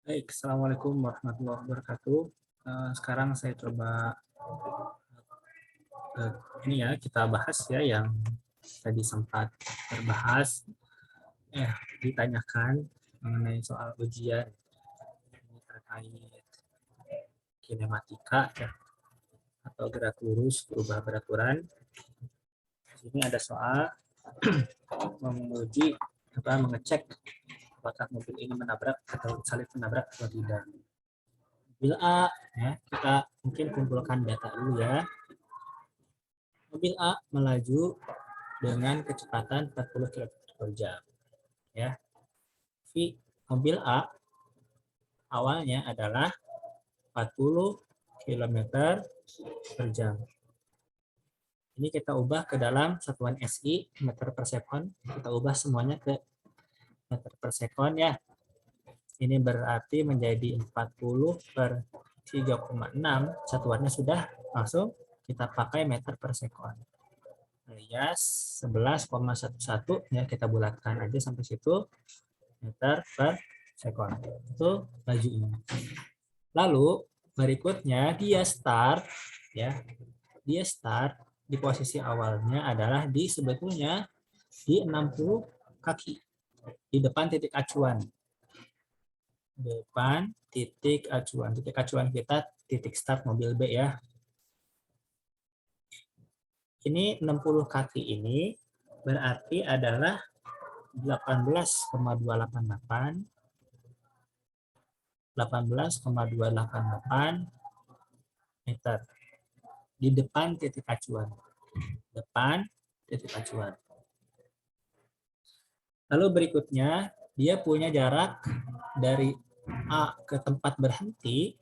Baik, Assalamualaikum warahmatullahi wabarakatuh. Sekarang saya coba ini ya kita bahas ya yang tadi sempat terbahas, ditanyakan mengenai soal ujian ini terkait kinematika ya, atau gerak lurus berubah beraturan. Di sini ada soal menguji mengecek apakah mobil ini menabrak atau saling menabrak atau tidak. Mobil A, ya, kita mungkin kumpulkan data dulu ya. Mobil A melaju dengan kecepatan 40 km per jam. Ya. Mobil A awalnya adalah 40 km per jam. Ini kita ubah ke dalam satuan SI, meter per second. Kita ubah semuanya ke meter per second ya. Ini berarti menjadi 40 per 3,6. Satuannya sudah langsung kita pakai meter per second. Alias 11,11 ya, kita bulatkan aja sampai situ, meter per second. Itu lajunya. Lalu berikutnya dia start ya. Dia start di posisi awalnya adalah sebetulnya di 60 kaki di depan titik acuan. Depan titik acuan. Titik acuan kita titik start mobil B ya. Ini 60 kaki ini berarti adalah 18,288 meter di depan titik acuan. Depan titik acuan. Lalu berikutnya, dia punya jarak dari A ke tempat berhenti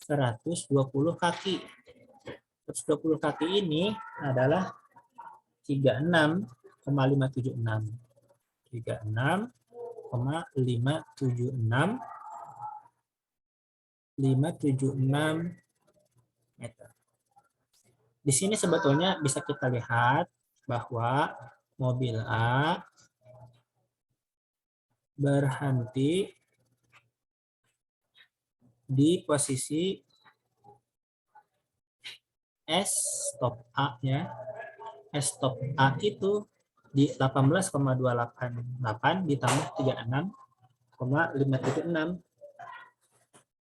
120 kaki. 120 kaki ini adalah 36,576. 36,576 meter. Di sini sebetulnya bisa kita lihat bahwa mobil A berhenti di posisi S stop A ya. S stop A itu di 18,288 ditambah 36,576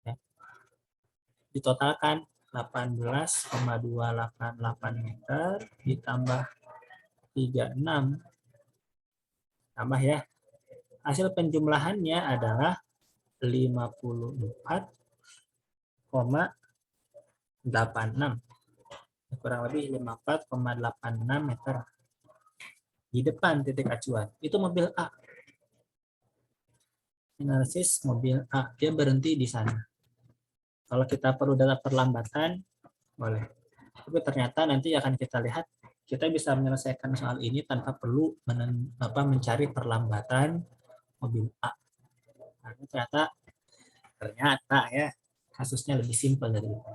ya. Ditotalkan 18,288 meter ditambah 36 tambah ya. Hasil penjumlahannya adalah 54,86. Kurang lebih 54,86 meter di depan titik acuan. Itu mobil A. Analisis mobil A, dia berhenti di sana. Kalau kita perlu data perlambatan, boleh. Tapi ternyata nanti akan kita lihat, kita bisa menyelesaikan soal ini tanpa perlu mencari perlambatan mobil A. Karena ternyata ya kasusnya lebih simpel dari itu.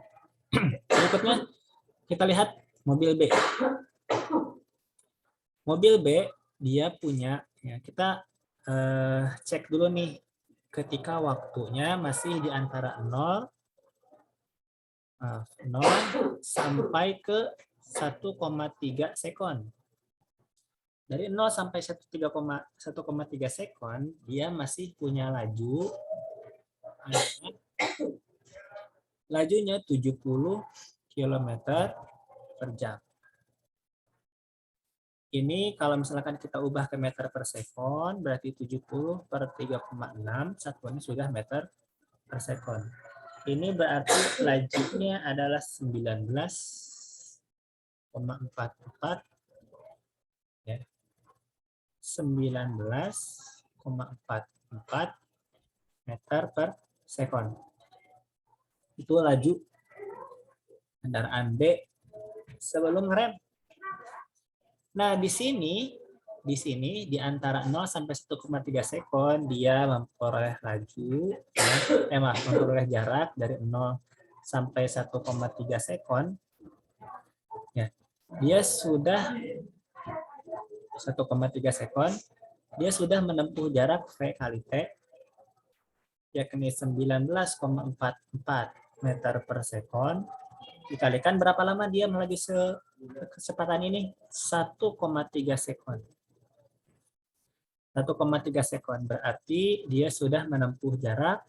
Berikutnya kita lihat mobil B. Mobil B dia punya ya, kita cek dulu nih ketika waktunya masih di antara 0 sampai ke 1,3 sekon. Dari 0 sampai 1,3 sekon dia masih punya lajunya 70 km per jam. Ini kalau misalkan kita ubah ke meter per sekon, berarti 70 per 3,6, satuannya sudah meter per sekon. Ini berarti lajunya adalah 19,44 ya. 19,44 meter per sekon. Itu laju kendaraan B sebelum rem. Nah, di sini di antara 0 sampai 1,3 sekon dia memperoleh memperoleh jarak dari 0 sampai 1,3 sekon. Ya. Dia sudah 1,3 sekon, dia sudah menempuh jarak V kali T yakni 19,44 meter per sekon, dikalikan berapa lama dia melaju kecepatan ini? 1,3 sekon. 1,3 sekon berarti dia sudah menempuh jarak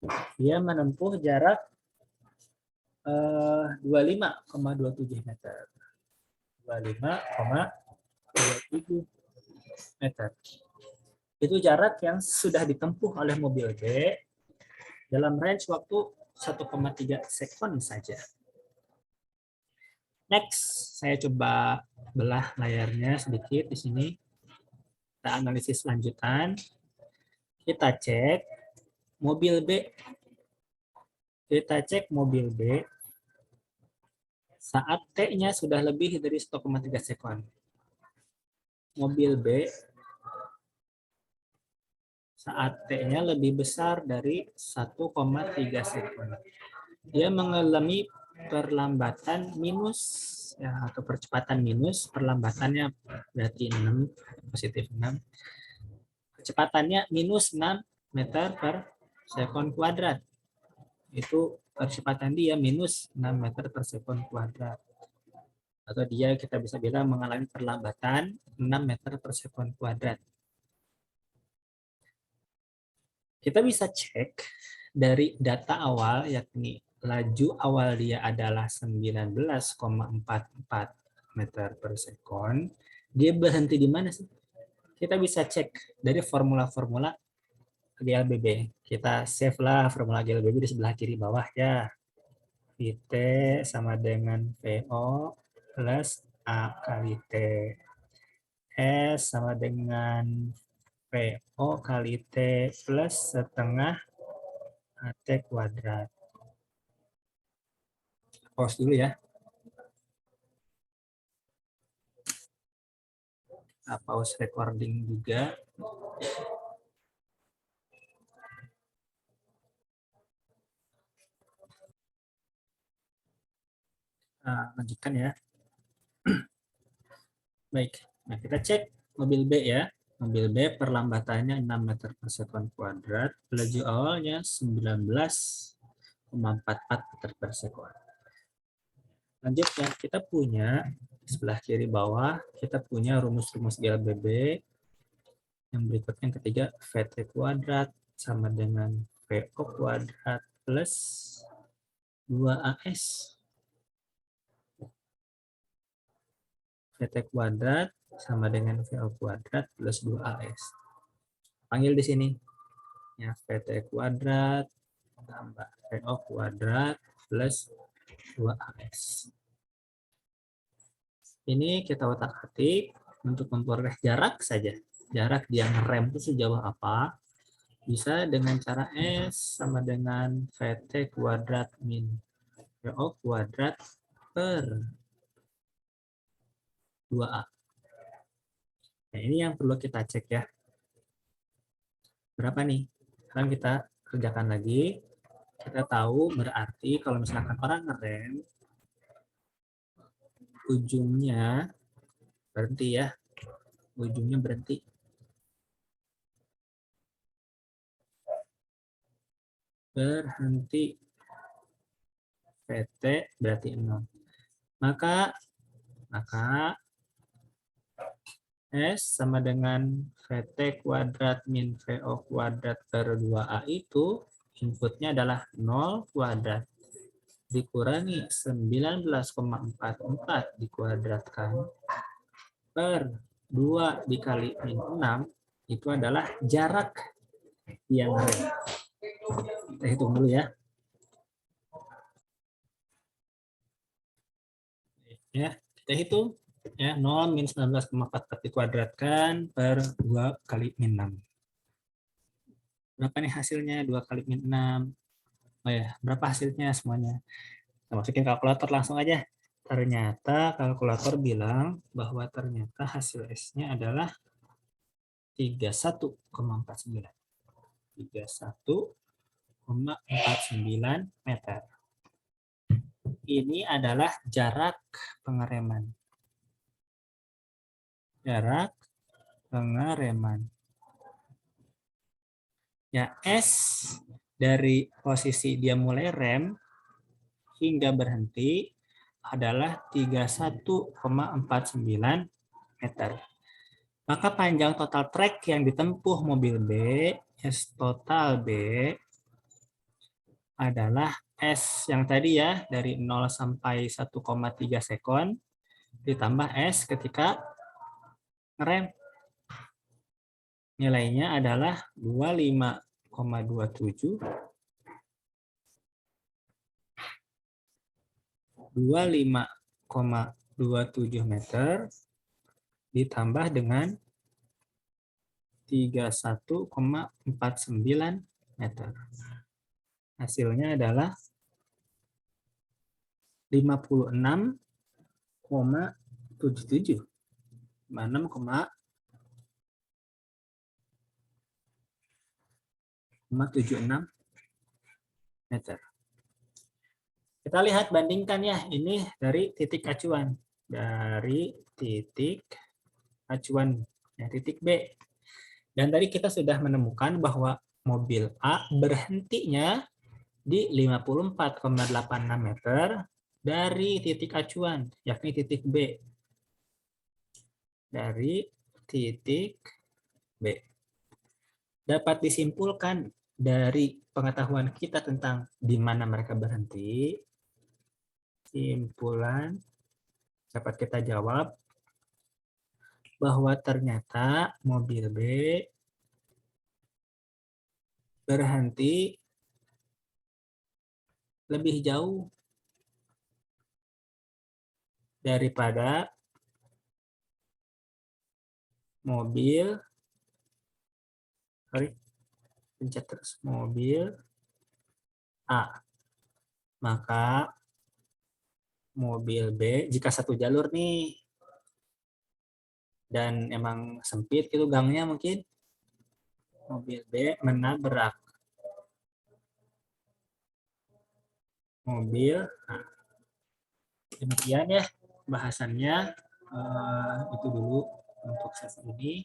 25,27 meter. 25,27 meter. Itu jarak yang sudah ditempuh oleh mobil B dalam range waktu 1,3 sekon saja. Next, saya coba belah layarnya sedikit di sini. Kita analisis lanjutan. Kita cek mobil B. Kita cek mobil B saat T-nya sudah lebih dari 1,3 sekon. Mobil B saat T-nya lebih besar dari 1,3 sekon. Dia mengalami perlambatan minus ya, atau percepatan minus, perlambatannya berarti 6, positif 6. Kecepatannya minus 6 meter per sekon kuadrat. Itu percepatan dia minus 6 meter per sekon kuadrat. Atau dia kita bisa bilang mengalami perlambatan 6 meter per sekon kuadrat. Kita bisa cek dari data awal, yakni laju awal dia adalah 19,44 meter per sekon. Dia berhenti di mana sih? Kita bisa cek dari formula-formula GLBB. Kita save lah formula GLBB di sebelah kiri bawah ya. VT sama dengan VO plus A kali T. S sama dengan VO kali T plus setengah AT kuadrat. Pause dulu ya. Pause recording juga. Lanjutkan ya. Baik, nah kita cek mobil B ya. Mobil B perlambatannya 6 meter per sekon kuadrat. Laju awalnya 19,44 meter per sekon. Lanjutnya kita punya di sebelah kiri bawah, kita punya rumus-rumus GLBB. Yang berikutnya yang ketiga, VT kuadrat sama dengan VO kuadrat plus 2AS. VT kuadrat sama dengan VO kuadrat plus 2AS. Panggil di sini. Ya, VT kuadrat tambah VO kuadrat plus 2AS. Ini kita otak-atik untuk memperoleh jarak saja. Jarak dia ngerem itu sejauh apa? Bisa dengan cara S sama dengan VT kuadrat min VO kuadrat per 2A. Nah, ini yang perlu kita cek ya. Berapa nih? Sekarang kita kerjakan lagi. Kita tahu berarti kalau misalkan orang ngerem, ujungnya berhenti ya. Ujungnya berhenti. Berhenti. VT berarti 0. Maka S sama dengan VT kuadrat min VO kuadrat per 2A itu inputnya adalah 0 kuadrat dikurangi 19,44 dikuadratkan per 2 dikali min 6 itu adalah jarak yang rem. Kita hitung dulu ya. Ya, kita hitung. Ya, 0 min 19,44 dikuadratkan per 2 kali min 6. Berapa nih hasilnya? 2 kali min 6. Oh ya, berapa hasilnya semuanya? Kita masukin kalkulator langsung aja. Ternyata kalkulator bilang bahwa ternyata hasil S-nya adalah 31,49. 31,49 meter. Ini adalah jarak pengereman. Jarak pengereman. Ya, S dari posisi dia mulai rem hingga berhenti adalah 31,49 meter. Maka panjang total trek yang ditempuh mobil B, S total B, adalah S yang tadi ya, dari 0 sampai 1,3 sekon, ditambah S ketika ngerem. Nilainya adalah 25,27 meter ditambah dengan 31,49 meter. Hasilnya adalah 56,77. 56,76 meter. Kita lihat bandingkan ya, ini dari titik acuan. Dari titik acuan, ya, titik B. Dan tadi kita sudah menemukan bahwa mobil A berhentinya di 54,86 meter dari titik acuan, yakni titik B. Dari titik B. Dapat disimpulkan dari pengetahuan kita tentang di mana mereka berhenti. Simpulan dapat kita jawab bahwa ternyata mobil B berhenti lebih jauh daripada mobil, pencet terus, mobil A. Maka mobil B, jika satu jalur nih, dan emang sempit gitu gangnya mungkin, mobil B menabrak mobil A. Demikian ya bahasannya. Itu dulu untuk sesi ini.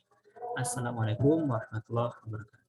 Assalamualaikum warahmatullahi wabarakatuh.